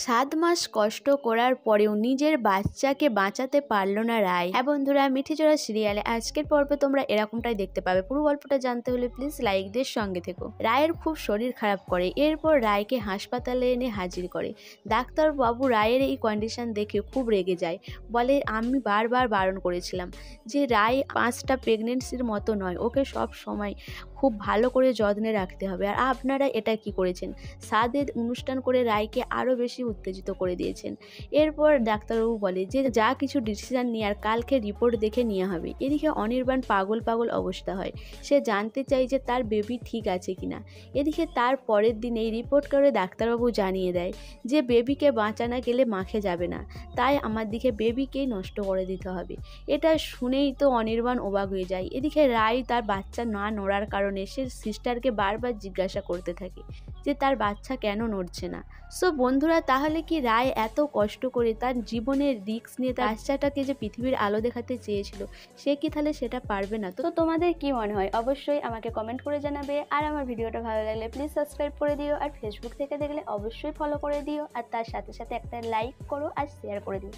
7 মাস কষ্ট করার পরেও নিজের বাচ্চাকে বাঁচাতে পারল না রায়। হ্যাঁ বন্ধুরা, মিঠিজোড়া সিরিয়ালে আজকের পর্বে তোমরা এরকমটাই দেখতে পাবে। পুরো গল্পটা জানতে হলে প্লিজ লাইক দিয়ে সঙ্গে থেকো। রায়ের খুব শরীর খারাপ করে, এরপর রায়কে হাসপাতালে এনে হাজির করে। ডাক্তার বাবু রায়ের এই কন্ডিশন দেখে খুব রেগে যায়, বলে আমি বারবার বারণ করেছিলাম যে রায় 5টা প্রেগনেন্সির মতো নয়, ওকে সব সময় খুব ভালো করে যত্নে রাখতে হবে। আর আপনারা এটা কি করেছেন, সাদের অনুষ্ঠান করে রায়কে আরও বেশি উত্তেজিত করে দিয়েছেন। এরপর ডাক্তারবাবু বলে যে যা কিছু ডিসিশন নেওয়ার কালকে রিপোর্ট দেখে নেওয়া হবে। এদিকে অনির্বাণ পাগল পাগল অবস্থা হয়, সে জানতে চায় যে তার বেবি ঠিক আছে কিনা। এদিকে তার পরের দিন এই রিপোর্ট করে ডাক্তারবাবু জানিয়ে দেয় যে বেবিকে বাঁচানো গেলে মাখে যাবে না, তাই আমার দিকে বেবিকেই নষ্ট করে দিতে হবে। এটা শুনেই তো অনির্বাণ অবাক হয়ে যায়। এদিকে রায় তার বাচ্চা না নড়ার কারণে সে সিস্টারকে বারবার জিজ্ঞাসা করতে থাকে যে তার বাচ্চা কেন নড়ছে না। সো বন্ধুরা, তাহলে কি রায় এত কষ্ট করে তার জীবনের রিস্ক নিয়ে তার বাচ্চাটাকে যে পৃথিবীর আলো দেখাতে চেয়েছিল, সে কি তাহলে সেটা পারবে না? তো তোমাদের কি মনে হয় অবশ্যই আমাকে কমেন্ট করে জানাবে। আর আমার ভিডিওটা ভালো লাগলে প্লিজ সাবস্ক্রাইব করে দিও, আর ফেসবুক থেকে দেখলে অবশ্যই ফলো করে দিও, আর তার সাথে সাথে একটা লাইক করো আর শেয়ার করে দিও।